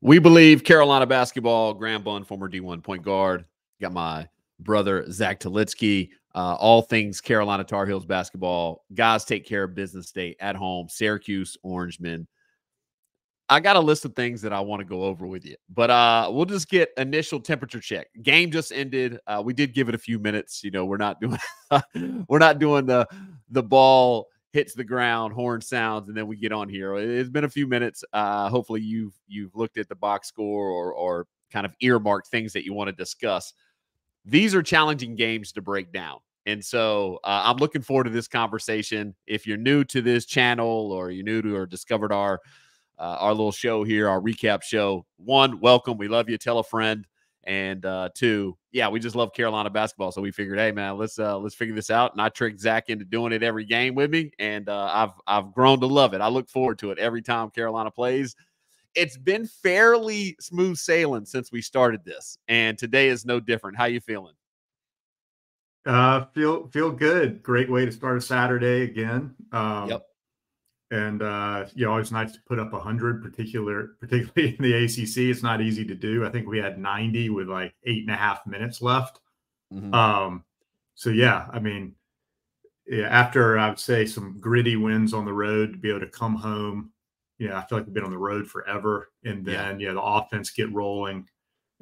We believe Carolina basketball. Graham Bunn, former D1 point guard. Got my brother, Zach Talitsky. All things Carolina Tar Heels basketball. Guys take care of business day at home. Syracuse, Orangemen. I got a list of things that I want to go over with you, but we'll just get initial temperature check. Game just ended. We did give it a few minutes. You know, we're not doing the ball hits the ground, horn sounds, and then we get on here. It's been a few minutes. Hopefully you've looked at the box score or kind of earmarked things that you want to discuss. These are challenging games to break down. And so I'm looking forward to this conversation. If you're new to this channel or you're new to or discovered our little show here, our recap show, one, welcome. We love you. Tell a friend. And two, yeah, we just love Carolina basketball. So we figured, hey man, let's figure this out. And I tricked Zach into doing it every game with me, and I've grown to love it. I look forward to it every time Carolina plays. It's been fairly smooth sailing since we started this, and today is no different. How you feeling? Feel good. Great way to start a Saturday again. Yep. And always nice to put up 100, particularly in the ACC. It's not easy to do. I think we had 90 with like 8.5 minutes left. Mm-hmm. So yeah, I mean, yeah, after I would say some gritty wins on the road, to be able to come home, I feel like we've been on the road forever. And then the offense get rolling.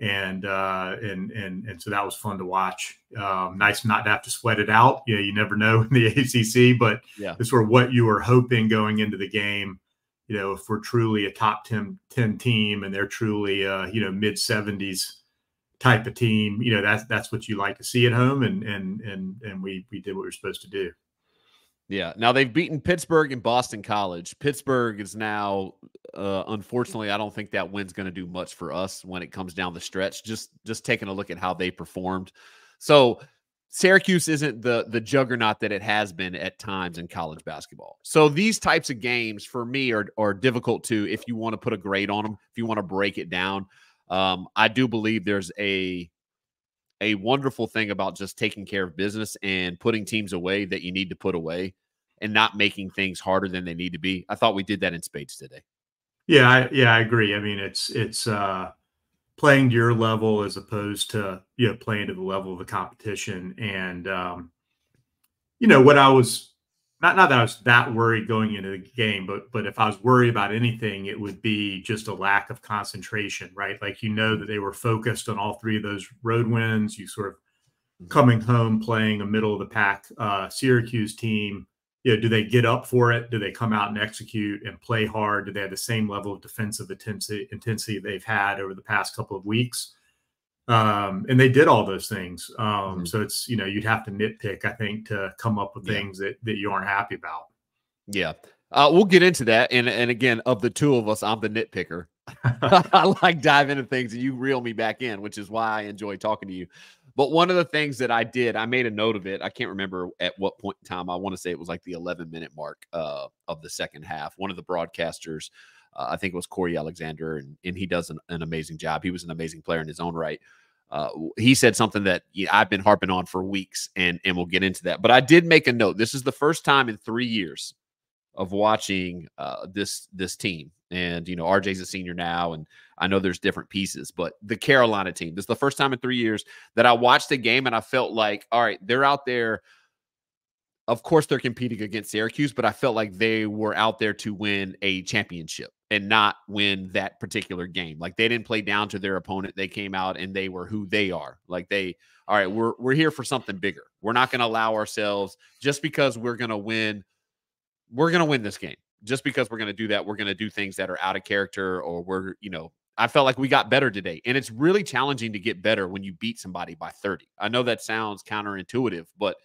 And so that was fun to watch. Nice not to have to sweat it out. You never know in the ACC, but it's sort of what you were hoping going into the game. If we're truly a top 10 team and they're truly mid 70s type of team, that's what you like to see at home. And we did what we were supposed to do. Yeah. Now they've beaten Pittsburgh and Boston College. Pittsburgh is now, unfortunately, I don't think that win's going to do much for us when it comes down the stretch. Just taking a look at how they performed. So Syracuse isn't the juggernaut that it has been at times in college basketball. So these types of games for me are difficult to, if you want to put a grade on them, if you want to break it down. I do believe there's a wonderful thing about just taking care of business and putting teams away that you need to put away and not making things harder than they need to be. I thought we did that in spades today. Yeah, I agree. I mean, it's playing to your level as opposed to playing to the level of the competition. And what I was not that I was that worried going into the game, but if I was worried about anything, it would be just a lack of concentration, right? Like that they were focused on all three of those road wins. You sort of coming home playing a middle of the pack Syracuse team. Do they get up for it? Do they come out and execute and play hard? Do they have the same level of defensive intensity they've had over the past couple of weeks? And they did all those things. So it's, you'd have to nitpick, I think, to come up with things that you aren't happy about. Yeah. We'll get into that. And again, of the two of us, I'm the nitpicker. I like diving into things and you reel me back in, which is why I enjoy talking to you. But one of the things that I did, I made a note of it. I can't remember at what point in time. I want to say it was like the 11-minute mark of the second half. One of the broadcasters, I think it was Corey Alexander, and he does an amazing job. He was an amazing player in his own right. He said something that I've been harping on for weeks, and we'll get into that. But I did make a note. This is the first time in 3 years of watching this team. And, RJ's a senior now, and I know there's different pieces, but the Carolina team, this is the first time in 3 years that I watched a game and I felt like, all right, they're out there. Of course, they're competing against Syracuse, but I felt like they were out there to win a championship and not win that particular game. Like they didn't play down to their opponent. They came out and they were who they are. Like all right, we're here for something bigger. We're not going to allow ourselves just because we're going to win. We're going to win this game. Just because we're going to do that, we're going to do things that are out of character, or I felt like we got better today. And it's really challenging to get better when you beat somebody by 30. I know that sounds counterintuitive, but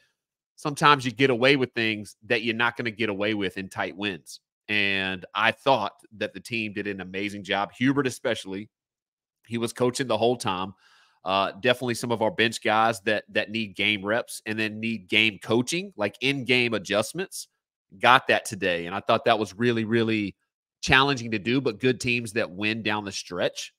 sometimes you get away with things that you're not going to get away with in tight wins. And I thought that the team did an amazing job. Hubert especially, he was coaching the whole time. Definitely some of our bench guys that need game reps and then need game coaching, like in-game adjustments. Got that today. And I thought that was really, really challenging to do, but good teams that win down the stretch,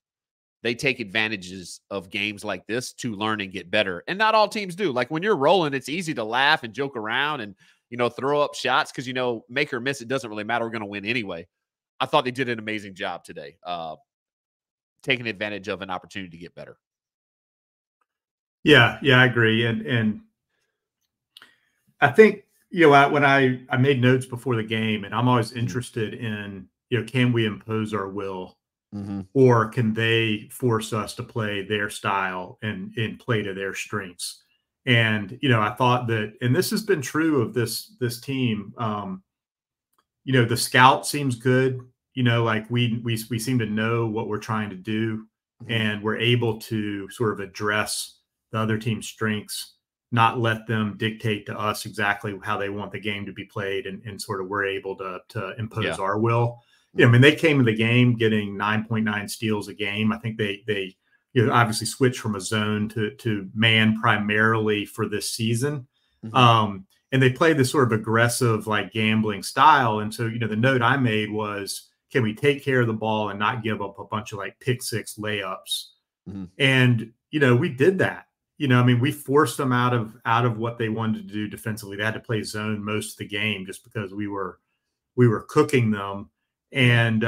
they take advantages of games like this to learn and get better. And not all teams do. Like when you're rolling, it's easy to laugh and joke around and, throw up shots because, make or miss, it doesn't really matter. We're going to win anyway. I thought they did an amazing job today. taking advantage of an opportunity to get better. Yeah, I agree. And I think, when I made notes before the game, and I'm always interested in, can we impose our will, or can they force us to play their style and play to their strengths? And, I thought that, and this has been true of this team, the scout seems good, like we seem to know what we're trying to do, and we're able to sort of address the other team's strengths, not let them dictate to us exactly how they want the game to be played, and sort of we're able to impose our will. I mean, they came to the game getting 9.9 steals a game. I think they obviously switched from a zone to man primarily for this season. And they played this sort of aggressive, like, gambling style. And so, the note I made was, can we take care of the ball and not give up a bunch of like pick six layups? And, we did that. I mean, we forced them out of what they wanted to do defensively. They had to play zone most of the game just because we were cooking them. And,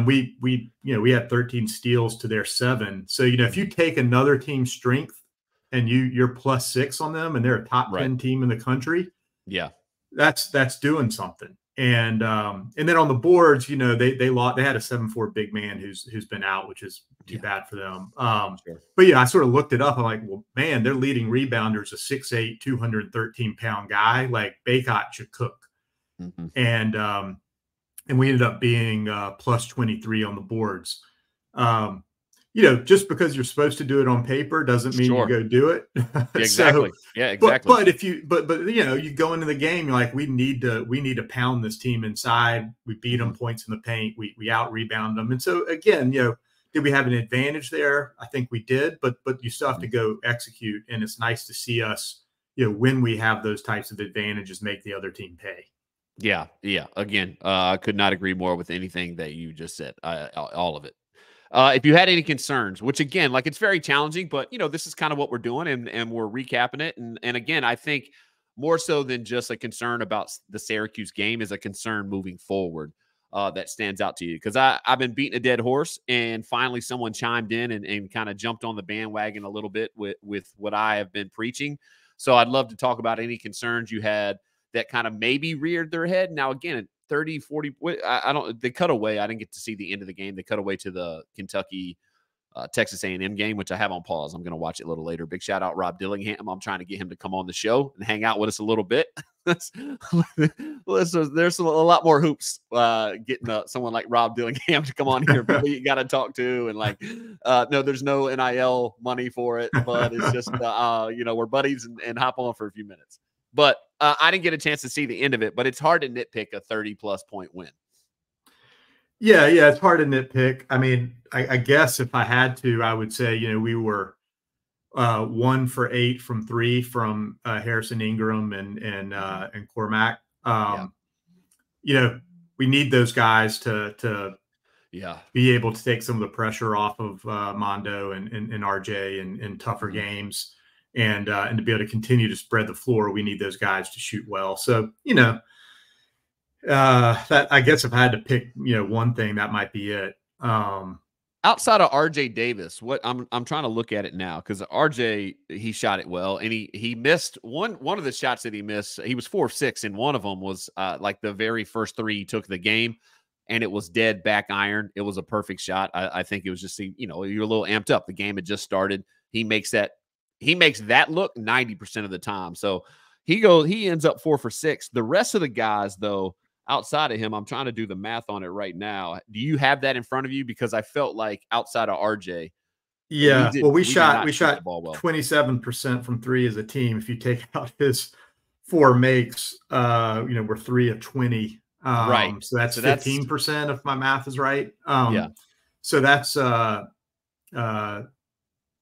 we had 13 steals to their 7. So, if you take another team's strength and you're +6 on them, and they're a top 10 team in the country, that's doing something. And then on the boards, they had a 7'4" big man who's been out, which is too bad for them. But I sort of looked it up. I'm like, well, man, their leading rebounder is a 6'8", 213-pound guy. Like, Bacot should cook. And we ended up being +23 on the boards. Just because you're supposed to do it on paper doesn't mean you go do it. Exactly. Exactly. But if you go into the game, you're like, we need to pound this team inside. We beat them points in the paint. We out rebound them. And so again, did we have an advantage there? I think we did, but you still have to go execute. And it's nice to see us, when we have those types of advantages, make the other team pay. Yeah. Again, I could not agree more with anything that you just said. All of it. If you had any concerns, which again, like, it's very challenging, but this is kind of what we're doing, and we're recapping it. And again, I think more so than just a concern about the Syracuse game is a concern moving forward that stands out to you. Because I've been beating a dead horse, and finally someone chimed in and kind of jumped on the bandwagon a little bit with what I have been preaching. So I'd love to talk about any concerns you had that kind of maybe reared their head. Now, again, 30, 40, they cut away. I didn't get to see the end of the game. They cut away to the Kentucky, Texas A&M game, which I have on pause. I'm going to watch it a little later. Big shout out Rob Dillingham. I'm trying to get him to come on the show and hang out with us a little bit. There's a lot more hoops getting someone like Rob Dillingham to come on here. People you got to talk to, and no, there's no NIL money for it, but it's just we're buddies and hop on for a few minutes. But I didn't get a chance to see the end of it, but it's hard to nitpick a 30+ point win. Yeah, it's hard to nitpick. I mean, I guess if I had to, I would say, we were 1 for 8 from 3 from Harrison Ingram and Cormac. We need those guys to be able to take some of the pressure off of Mondo and RJ in tougher games. And to be able to continue to spread the floor, we need those guys to shoot well. So, that, I guess if I had to pick, one thing, that might be it. Outside of RJ Davis, what I'm trying to look at it now, because RJ, he shot it well, and he missed one of the shots that he missed. He was 4 of 6, and one of them was like the very first 3 he took the game, and it was dead back iron. It was a perfect shot. I think it was just, you're a little amped up. The game had just started. He makes that look 90% of the time. So he ends up 4 for 6. The rest of the guys, though, outside of him, I'm trying to do the math on it right now. Do you have that in front of you? Because I felt like outside of RJ, we shot 27% from 3 as a team. If you take out his 4 makes, we're 3 of 20. Right. So that's 15% if my math is right. So that's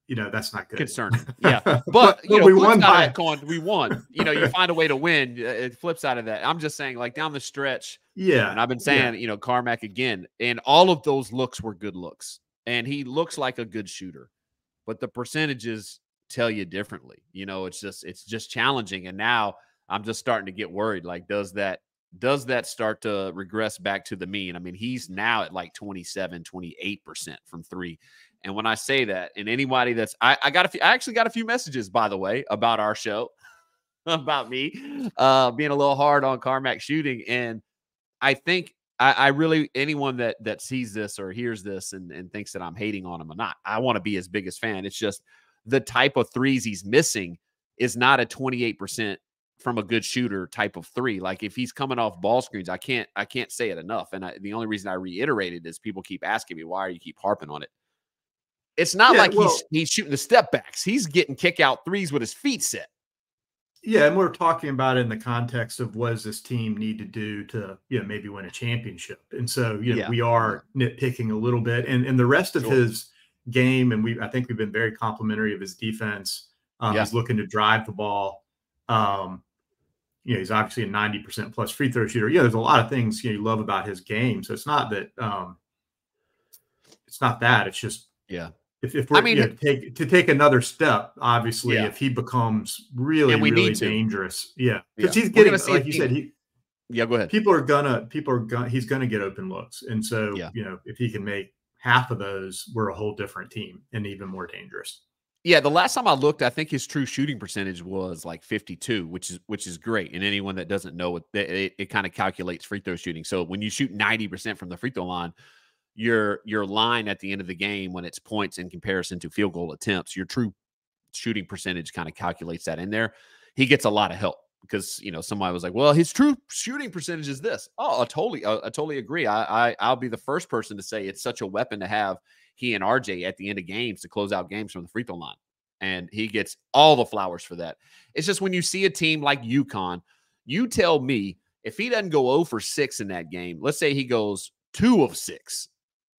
that's not good. Concerning. Yeah. But, we won. We won. You find a way to win. Flip side of that, I'm just saying, like, down the stretch. Yeah. And I've been saying, Carmack again, and all of those looks were good looks. And he looks like a good shooter. But the percentages tell you differently. It's just challenging. And now I'm just starting to get worried. Like, does that does that start to regress back to the mean? I mean, he's now at like 27, 28% from three. And when I say that, and anybody that's, I actually got a few messages, by the way, about our show, about me being a little hard on Carmack shooting. And I think I really, anyone that sees this or hears this and thinks that I'm hating on him or not, I want to be his biggest fan. It's just the type of threes he's missing is not a 28% from a good shooter type of three. Like if he's coming off ball screens, I can't say it enough. And the only reason I reiterate it is people keep asking me, why are you keep harping on it? It's not like he's shooting the step backs. He's getting kick out threes with his feet set. Yeah, and we're talking about it in the context of what does this team need to do to, maybe win a championship. And so, we are nitpicking a little bit. And the rest of his game, and I think we've been very complimentary of his defense. He's looking to drive the ball. He's obviously a 90% plus free throw shooter. There's a lot of things you love about his game. So it's not that it's just if we're take another step, obviously, if he becomes really dangerous, because he's getting, like you said, go ahead. He's gonna get open looks, and so if he can make half of those, we're a whole different team and even more dangerous. Yeah, the last time I looked, I think his true shooting percentage was like 52, which is great. And anyone that doesn't know it kind of calculates free throw shooting. So when you shoot 90% from the free throw line, your line at the end of the game, when it's points in comparison to field goal attempts, your true shooting percentage kind of calculates that in there. He gets a lot of help because, somebody was like, well, his true shooting percentage is this. Oh, I totally agree. I'll be the first person to say it's such a weapon to have he and RJ at the end of games to close out games from the free throw line. And he gets all the flowers for that. It's just when you see a team like UConn, you tell me if he doesn't go 0 for 6 in that game, let's say he goes 2 of 6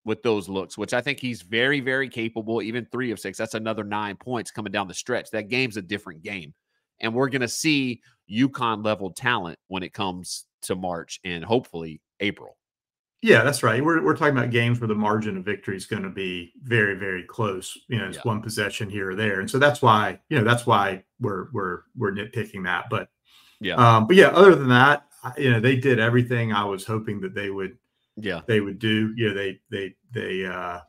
with those looks, which I think he's very, very capable, even 3 of 6. That's another 9 points coming down the stretch. That game's a different game. And we're going to see UConn level talent when it comes to March and hopefully April. Yeah, that's right. We're talking about games where the margin of victory is going to be very, very close. It's one possession here or there, and so that's why we're nitpicking that. But other than that, they did everything I was hoping that they would. Yeah, they would do. They and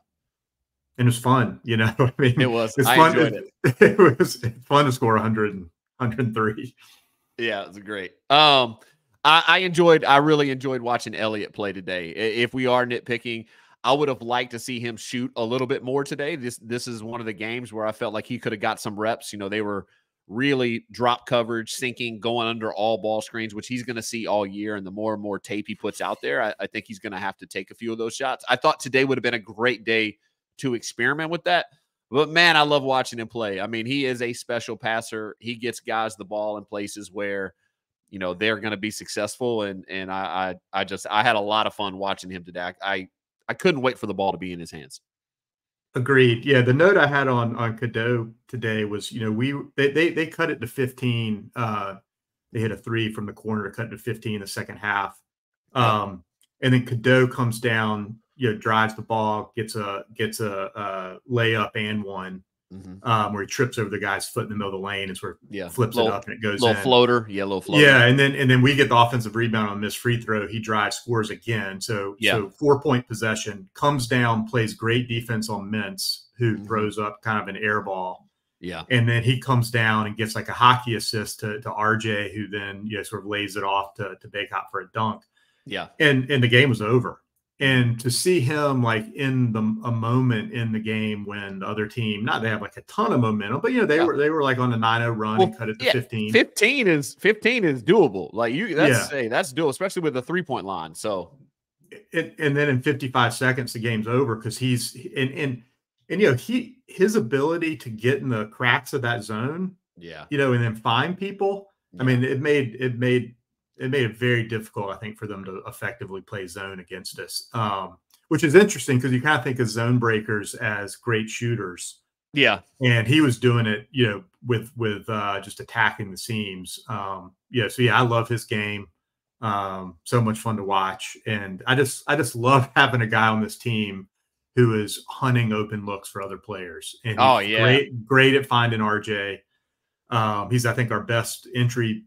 it was fun. I mean, it was. It's I fun. enjoyed it. It was fun to score 100 and 103. Yeah, it was great. I really enjoyed watching Elliott play today. If we are nitpicking, I would have liked to see him shoot a little bit more today. This is one of the games where I felt like he could have got some reps. They were really drop coverage, sinking, going under all ball screens, which he's going to see all year. And the more and more tape he puts out there, I think he's going to have to take a few of those shots. I thought today would have been a great day to experiment with that. But, man, I love watching him play. I mean, he is a special passer. He gets guys the ball in places where – they're going to be successful. And I had a lot of fun watching him today. I couldn't wait for the ball to be in his hands. Agreed. Yeah. The note I had on Cadeau today was, they cut it to 15. They hit a 3 from the corner to cut it to 15 in the second half. And then Cadeau comes down, drives the ball, gets a layup and one. Mm-hmm. Where he trips over the guy's foot in the middle of the lane and sort of flips it up and it goes little in. Floater. Yeah, little floater. Yeah, and then we get the offensive rebound on this free throw. He drives, scores again. So 4-point possession, comes down, plays great defense on Mintz, who throws up kind of an air ball. Yeah. And then he comes down and gets like a hockey assist to RJ, who then sort of lays it off to Bacot for a dunk. Yeah. And the game was over. And to see him like in a moment in the game when the other team, not they have like a ton of momentum, but they were like on a 9-0 run and cut it to 15. 15 is doable. Like that's doable, especially with the 3-point line. So and then in 55 seconds the game's over because his ability to get in the cracks of that zone, and then find people. I mean, it made it very difficult, I think, for them to effectively play zone against us, which is interesting because you kind of think of zone breakers as great shooters. Yeah. And he was doing it, with just attacking the seams. So, I love his game. So much fun to watch. And I just love having a guy on this team who is hunting open looks for other players. And he's great at finding RJ. He's, I think, our best entry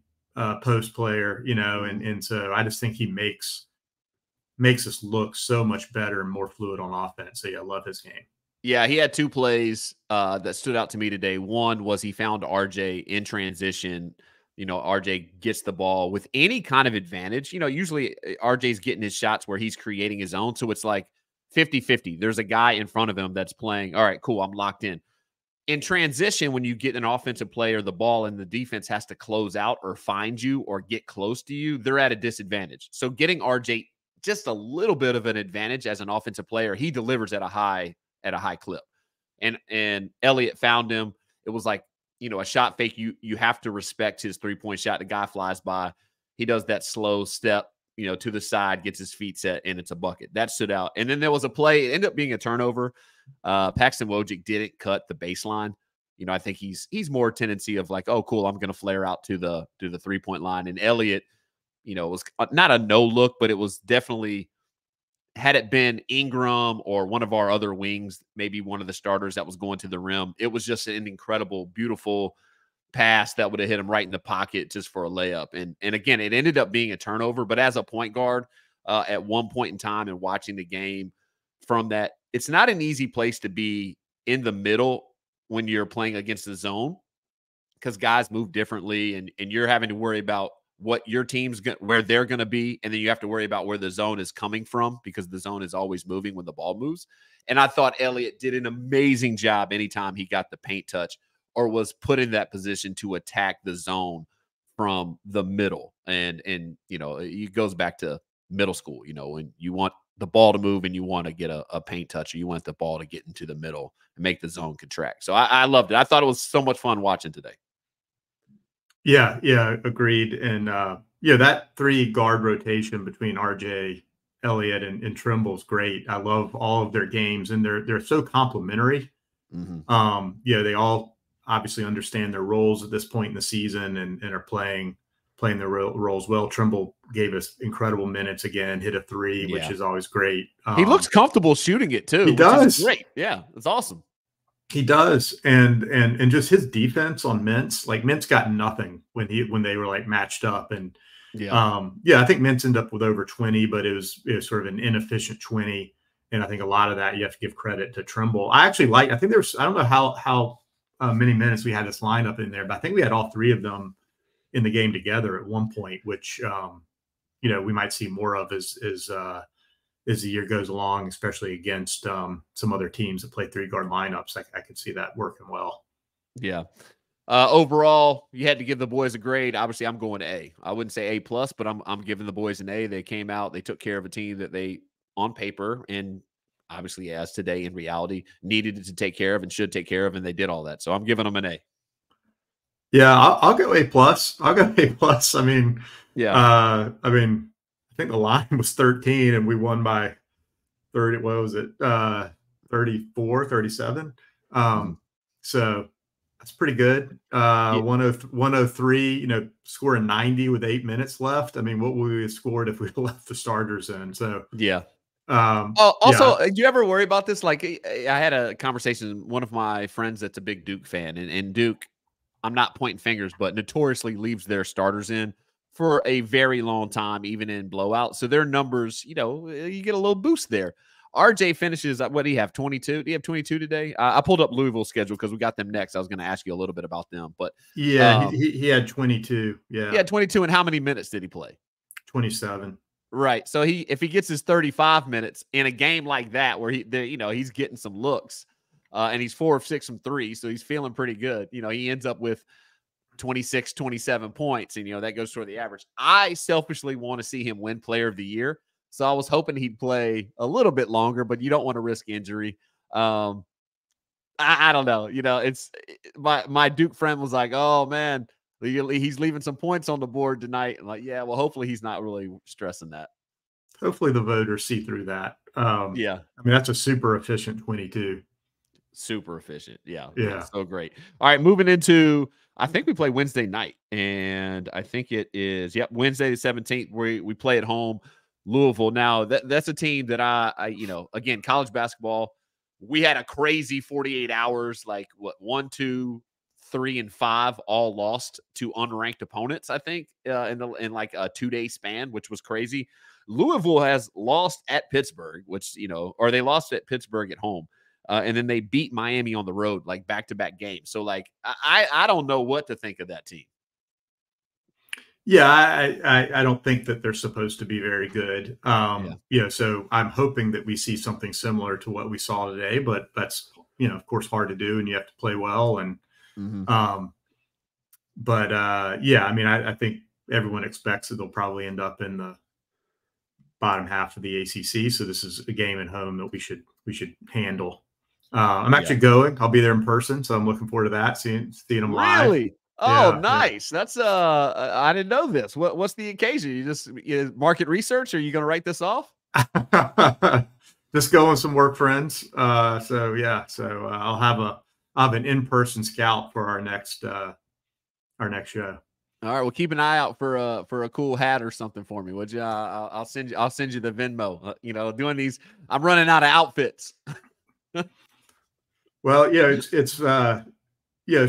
post player, and so I just think he makes us look so much better and more fluid on offense. So yeah, I love his game. Yeah, he had 2 plays that stood out to me today. One was he found RJ in transition. RJ gets the ball with any kind of advantage. Usually RJ's getting his shots where he's creating his own. So it's like 50-50. There's a guy in front of him that's playing, all right, cool, I'm locked in. In transition, when you get an offensive player, the ball and the defense has to close out or find you or get close to you, they're at a disadvantage. So getting RJ just a little bit of an advantage as an offensive player, he delivers at a high clip. And Elliott found him. It was like, a shot fake. You have to respect his 3-point shot. The guy flies by. He does that slow step, to the side, gets his feet set, and it's a bucket. That stood out. And then there was a play. It ended up being a turnover. Paxton Wojcik didn't cut the baseline. I think he's more tendency of like, oh, cool, I'm going to flare out to the 3-point line. And Elliott, it was not a no look, but it was definitely, had it been Ingram or one of our other wings, maybe one of the starters that was going to the rim, it was just an incredible, beautiful pass that would have hit him right in the pocket just for a layup. And again, it ended up being a turnover. But as a point guard, at one point in time and watching the game from that, it's not an easy place to be in the middle when you're playing against the zone because guys move differently and you're having to worry about what your team's where they're going to be, and then you have to worry about where the zone is coming from because the zone is always moving when the ball moves. And I thought Elliott did an amazing job anytime he got the paint touch or was put in that position to attack the zone from the middle. And it goes back to middle school, when you want the ball to move and you want to get a paint touch, or you want the ball to get into the middle and make the zone contract. So I loved it. I thought it was so much fun watching today. Yeah, agreed. And that 3 guard rotation between RJ, Elliott, and Trimble is great. I love all of their games, and they're so complementary. Mm-hmm. They all obviously understand their roles at this point in the season and are playing their roles well. Trimble gave us incredible minutes again, hit a 3, which is always great. He looks comfortable shooting it too. He does. Great. Yeah, it's awesome. He does, and just his defense on Mintz, like Mintz got nothing when they were like matched up, and I think Mintz ended up with over 20, but it was sort of an inefficient 20, and I think a lot of that you have to give credit to Trimble. I think there's, I don't know how many minutes we had this lineup in there, but I think we had all 3 of them in the game together at one point, which we might see more of as the year goes along, especially against some other teams that play 3-guard lineups. I could see that working well. Yeah. Overall, you had to give the boys a grade. Obviously, I'm going to A. I wouldn't say A+, but I'm giving the boys an A. They came out, they took care of a team that they, on paper, and obviously as today in reality, needed to take care of and should take care of, and they did all that. So I'm giving them an A. Yeah, I'll go A+. I'll go A+. I mean, I think the line was 13 and we won by 30. What was it? 34, 37. So that's pretty good. 103, scoring 90 with 8 minutes left. I mean, what would we have scored if we left the starters in? So, yeah. Do you ever worry about this? Like, I had a conversation with one of my friends that's a big Duke fan, and Duke, I'm not pointing fingers, but notoriously leaves their starters in for a very long time, even in blowout. So their numbers, you get a little boost there. RJ finishes, what do you have, 22? Do you have 22 today? I pulled up Louisville's schedule because we got them next. I was going to ask you a little bit about them. But yeah, he had 22. Yeah. He had 22. And how many minutes did he play? 27. Right. So if he gets his 35 minutes in a game like that where he's getting some looks and he's 4 of 6 from 3, so he's feeling pretty good. He ends up with 26, 27 points, and that goes toward the average. I selfishly want to see him win Player of the Year, so I was hoping he'd play a little bit longer, but you don't want to risk injury. I don't know. It's my Duke friend was like, "Oh man, he's leaving some points on the board tonight." I'm like, yeah, well, hopefully he's not really stressing that. Hopefully the voters see through that. Yeah, I mean that's a super efficient 22. Super efficient. Yeah. So great. All right, moving into. I think we play Wednesday night, and I think it is, Wednesday the 17th. We play at home, Louisville. Now, that's a team that I again, college basketball, we had a crazy 48 hours, like 1, 2, 3 and 5 all lost to unranked opponents, I think, in like a 2-day span, which was crazy. Louisville has lost at Pittsburgh, which, or they lost at Pittsburgh at home. And then they beat Miami on the road, like back-to-back games. So, like, I don't know what to think of that team. Yeah, I don't think that they're supposed to be very good. So I'm hoping that we see something similar to what we saw today, but that's, of course, hard to do, and you have to play well. And, I mean, I think everyone expects that they'll probably end up in the bottom half of the ACC. So this is a game at home that we should handle. I'm actually going. I'll be there in person, so I'm looking forward to that. Seeing them live. Really? Oh, yeah, nice. Yeah. That's I didn't know this. What's the occasion? You just market research? Or are you going to write this off? Just go with some work friends. So I'll have an in-person scout for our next show. All right, well, keep an eye out for a cool hat or something for me, would you? I'll send you the Venmo. Doing these, I'm running out of outfits. Well, it's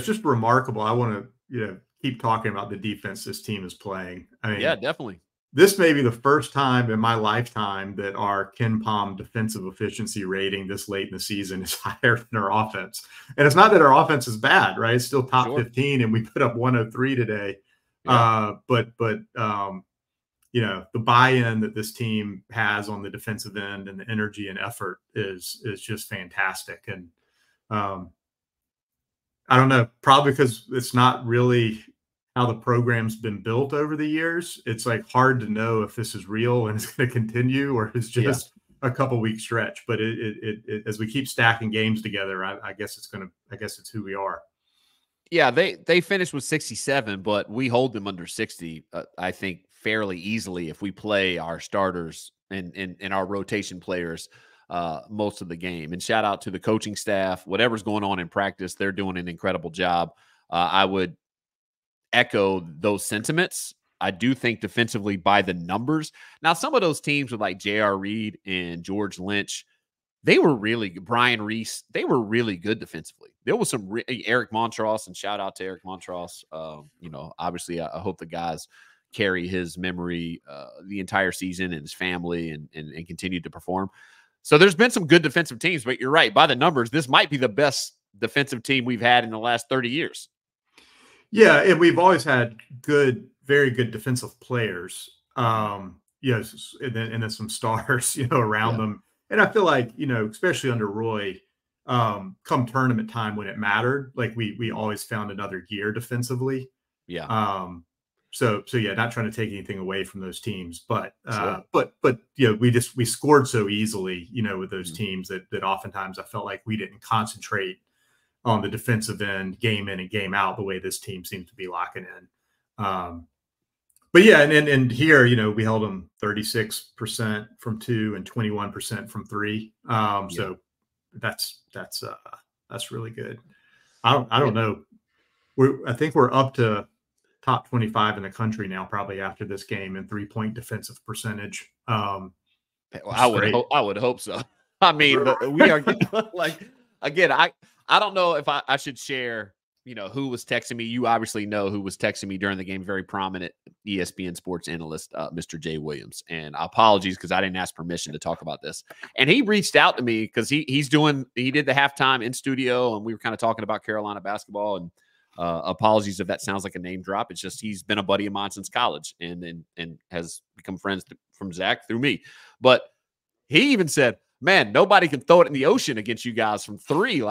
just remarkable. I want to keep talking about the defense this team is playing. I mean, yeah, definitely. This may be the first time in my lifetime that our KenPom defensive efficiency rating this late in the season is higher than our offense. And it's not that our offense is bad, right? It's still top 15, and we put up 103 today. Yeah. But the buy-in that this team has on the defensive end and the energy and effort is just fantastic. And I don't know, probably because it's not really how the program's been built over the years. It's like hard to know if this is real and it's going to continue, or it's just a couple week stretch. But it as we keep stacking games together, I guess it's who we are. Yeah, they finished with 67, but we hold them under 60. I think fairly easily if we play our starters and our rotation players most of the game. And shout out to the coaching staff. Whatever's going on in practice, they're doing an incredible job. I would echo those sentiments. I do think defensively by the numbers. Now, some of those teams with like J.R. Reed and George Lynch, they were really good. Brian Reese, they were really good defensively. There was some Eric Montross, and shout out to Eric Montross. Obviously, I hope the guys carry his memory the entire season and his family and continue to perform. So there's been some good defensive teams, but you're right. By the numbers, this might be the best defensive team we've had in the last 30 years. Yeah, and we've always had very good defensive players. And then some stars, around them. And I feel like, especially under Roy, come tournament time when it mattered, like we always found another gear defensively. Yeah. So not trying to take anything away from those teams, but we scored so easily, with those teams that oftentimes I felt like we didn't concentrate on the defensive end, game in and game out, the way this team seems to be locking in. But yeah, and here, we held them 36% from 2 and 21% from 3. So that's really good. I don't know. I think we're up to top 25 in the country now, probably after this game in 3-point defensive percentage. I would hope so. I mean, we are like, again, I don't know if I should share, who was texting me. You obviously know who was texting me during the game. Very prominent ESPN sports analyst, Mr. Jay Williams. And apologies because I didn't ask permission to talk about this. And he reached out to me because he did the halftime in studio, and we were kind of talking about Carolina basketball. And apologies if that sounds like a name drop. It's just he's been a buddy of mine since college and has become friends from Zach through me. But he even said, man, nobody can throw it in the ocean against you guys from 3.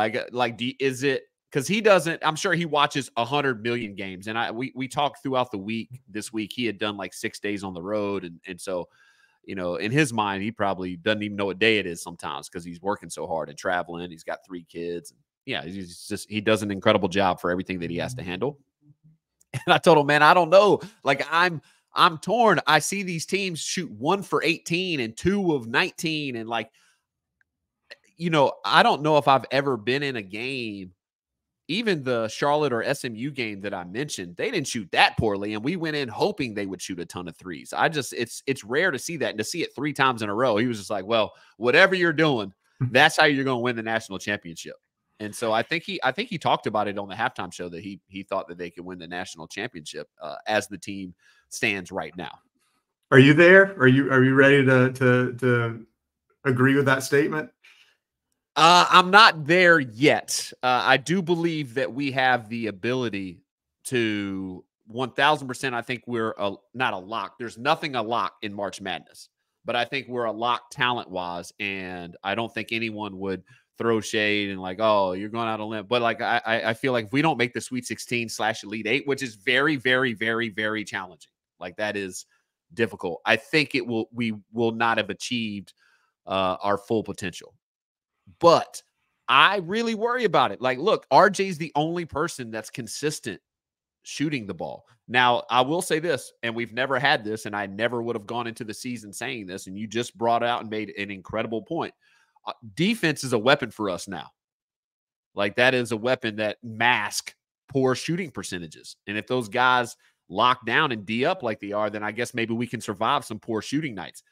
Is it because he doesn't? I'm sure he watches 100 million games, and we talked throughout the week. This week he had done like 6 days on the road, and so in his mind he probably doesn't even know what day it is sometimes because he's working so hard and traveling. He's got 3 kids. And yeah, he does an incredible job for everything that he has to handle. And I told him, man, I don't know. Like I'm torn. I see these teams shoot 1 for 18 and 2 of 19, and I don't know if I've ever been in a game, even the Charlotte or SMU game that I mentioned, they didn't shoot that poorly, and we went in hoping they would shoot a ton of threes. It's rare to see that, and to see it 3 times in a row, he was just like, well, whatever you're doing, that's how you're going to win the national championship. And so I think he talked about it on the halftime show that he thought that they could win the national championship as the team stands right now. Are you there? Are you ready to agree with that statement? I'm not there yet. I do believe that we have the ability to 1000%. I think we're not a lock. There's nothing a lock in March Madness, but I think we're a lock talent wise. And I don't think anyone would throw shade and like, oh, you're going out on a limb. But like, I feel like if we don't make the Sweet 16/Elite 8, which is very, very, very, very challenging, like that is difficult. I think we will not have achieved our full potential. But I really worry about it. Like, look, RJ's the only person that's consistent shooting the ball. Now, I will say this, and we've never had this, and I never would have gone into the season saying this, and you just brought out and made an incredible point. Defense is a weapon for us now. Like, that is a weapon that masks poor shooting percentages. And if those guys lock down and D up like they are, then I guess maybe we can survive some poor shooting nights.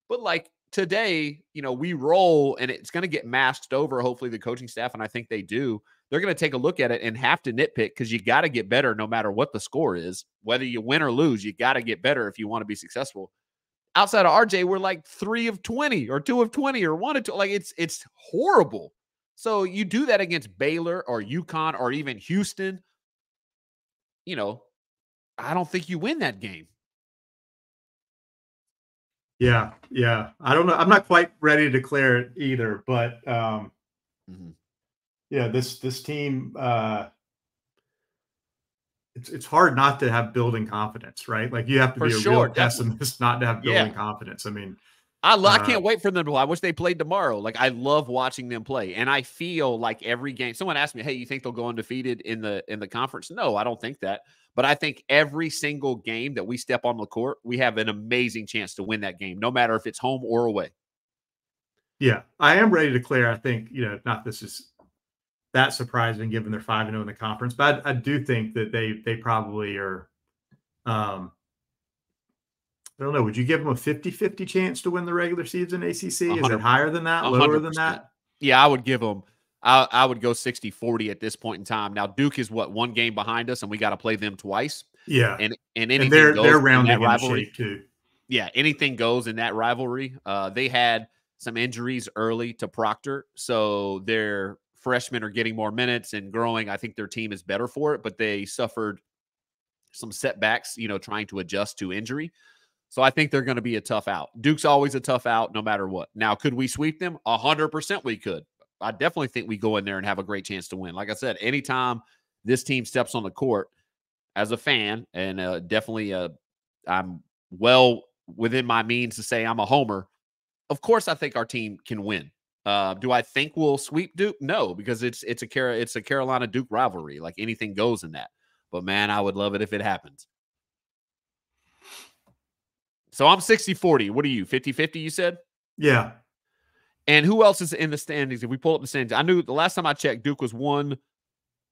But like, today, we roll and it's going to get masked over. Hopefully the coaching staff, and I think they do, they're going to take a look at it and have to nitpick because you got to get better no matter what the score is. Whether you win or lose, you got to get better if you want to be successful. Outside of RJ, we're like 3 of 20 or 2 of 20 or 1 of 2. Like it's horrible. So you do that against Baylor or UConn or even Houston, I don't think you win that game. Yeah. I don't know. I'm not quite ready to declare it either, but this team, it's hard not to have building confidence, right? Like you have to be a real pessimist not to have building confidence. I mean, I can't wait for them to play. I wish they played tomorrow. Like I love watching them play, and I feel like every game. Someone asked me, "Hey, you think they'll go undefeated in the conference?" No, I don't think that. But I think every single game that we step on the court, we have an amazing chance to win that game, no matter if it's home or away. Yeah, I am ready to declare. I think not this is that surprising given they're 5-0 in the conference, but I do think that they probably are. I don't know. Would you give them a 50-50 chance to win the regular season ACC? Is it higher than that? 100%. Lower than that? Yeah, I would give them. I would go 60-40 at this point in time. Now Duke is one game behind us, and we got to play them twice. Yeah, and anything they're goes rounding in that rivalry shape too. Yeah, anything goes in that rivalry. They had some injuries early to Proctor, so their freshmen are getting more minutes and growing. I think their team is better for it, but they suffered some setbacks, trying to adjust to injury. So I think they're going to be a tough out. Duke's always a tough out no matter what. Now, could we sweep them? 100% we could. I definitely think we go in there and have a great chance to win. Like I said, anytime this team steps on the court, as a fan, and definitely I'm well within my means to say I'm a homer, of course I think our team can win. Do I think we'll sweep Duke? No, because it's a Carolina Duke rivalry. Like anything goes in that. But man, I would love it if it happens. So I'm 60-40. What are you, 50-50 you said? Yeah. And who else is in the standings? If we pull up the standings, I knew the last time I checked, Duke was 1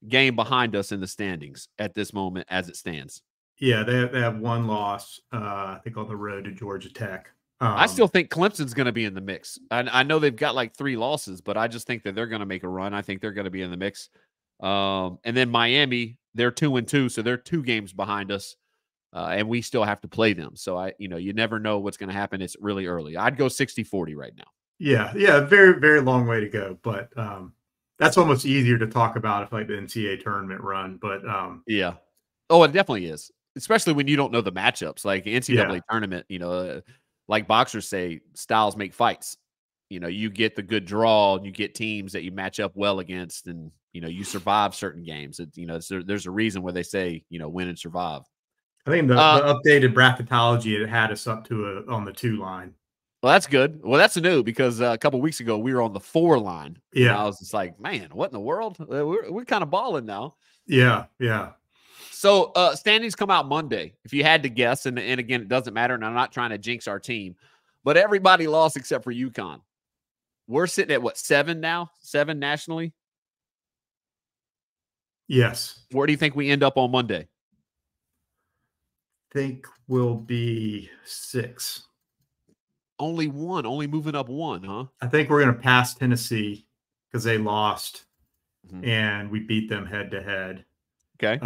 game behind us in the standings at this moment as it stands. Yeah, they have 1 loss, I think, on the road to Georgia Tech. I still think Clemson's going to be in the mix. I know they've got like 3 losses, but I just think that they're going to make a run. I think they're going to be in the mix. And then Miami, they're 2-2, so they're 2 games behind us. And we still have to play them. So you never know what's going to happen. It's really early. I'd go 60-40 right now. Yeah. Very, very long way to go. But that's almost easier to talk about if like the NCAA tournament run. But yeah. Oh, it definitely is. Especially when you don't know the matchups. Like NCAA tournament, like boxers say, styles make fights. You get the good draw, you get teams that you match up well against, and you survive certain games. There's a reason where they say, win and survive. I think the updated bracketology, it had us up to on the 2 line. Well, that's good. Well, that's new because a couple of weeks ago we were on the 4 line. Yeah, and I was just like, man, what in the world? We're kind of balling now. Yeah. So standings come out Monday. If you had to guess, and again, it doesn't matter, and I'm not trying to jinx our team, but everybody lost except for UConn. We're sitting at what, 7 now? 7 nationally? Yes. Where do you think we end up on Monday? Think we'll be 6. Only moving up 1, huh? I think we're going to pass Tennessee because they lost and we beat them head to head. Okay.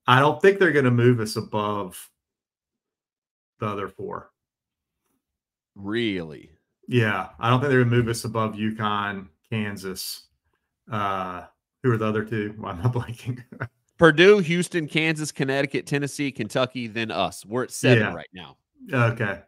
I don't think they're going to move us above the other 4. Really? Yeah, I don't think they're going to move us above UConn, Kansas. Who are the other 2? Why am I blanking? Purdue, Houston, Kansas, Connecticut, Tennessee, Kentucky, then us. We're at 7 right now. Okay.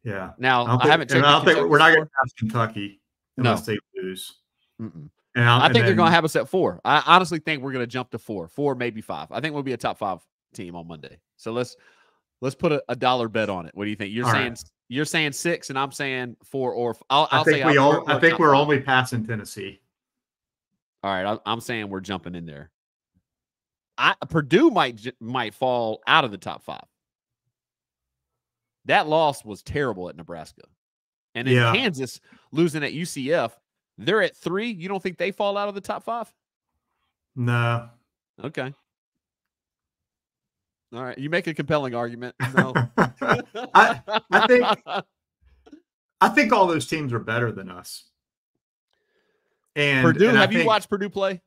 Yeah. Now, I haven't checked. I don't think we're not going to pass Kentucky unless they lose. And I think they're going to have us at 4. I honestly think we're going to jump to 4, maybe 5. I think we'll be a top 5 team on Monday. So let's put a dollar bet on it. What do you think? You're saying 6, and I'm saying 4 or I think we're only passing Tennessee. All right, I'm saying we're jumping in there. Purdue might fall out of the top 5. That loss was terrible at Nebraska, and in Kansas losing at UCF. They're at 3. You don't think they fall out of the top 5? No. Okay. All right. You make a compelling argument. No. I think all those teams are better than us. And Purdue, have you watched Purdue play?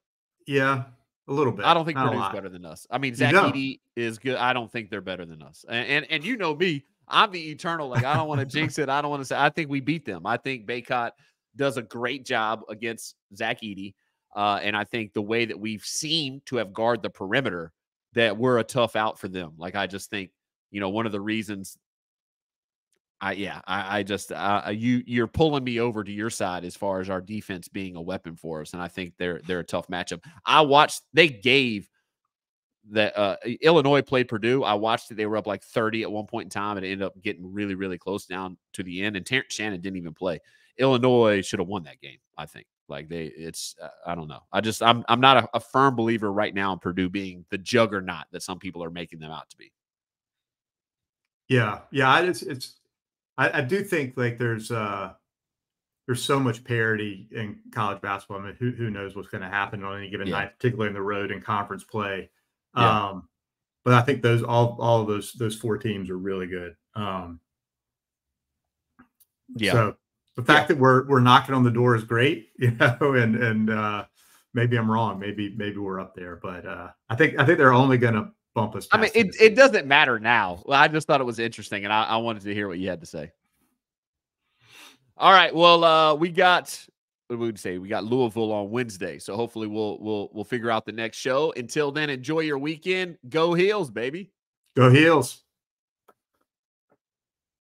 Yeah, a little bit. I don't think Purdue's better than us. I mean, Zach Edey is good. I don't think they're better than us. And you know me, I'm the eternal. Like, I don't want to jinx it. I don't want to say. I think we beat them. I think Baycott does a great job against Zach Edey. And I think the way that we've seemed to have guarded the perimeter, that we're a tough out for them. Like, I just think, one of the reasons you're pulling me over to your side as far as our defense being a weapon for us. And I think they're a tough matchup. They gave that Illinois played Purdue. I watched it. They were up like 30 at one point in time, and it ended up getting really, really close down to the end. And Terrence Shannon didn't even play. Illinois should have won that game, I think. Like I don't know. I'm not a firm believer right now in Purdue being the juggernaut that some people are making them out to be. Yeah. I do think like there's so much parity in college basketball. I mean, who knows what's going to happen on any given night, particularly in the road and conference play. Yeah. But I think all of those 4 teams are really good. So the fact that we're knocking on the door is great, and maybe I'm wrong. Maybe we're up there, but I think they're only going to bump us. I mean, it doesn't matter now. I just thought it was interesting, and I wanted to hear what you had to say. All right. Well, we got Louisville on Wednesday, so hopefully we'll figure out the next show. Until then, enjoy your weekend. Go Heels, baby. Go Heels.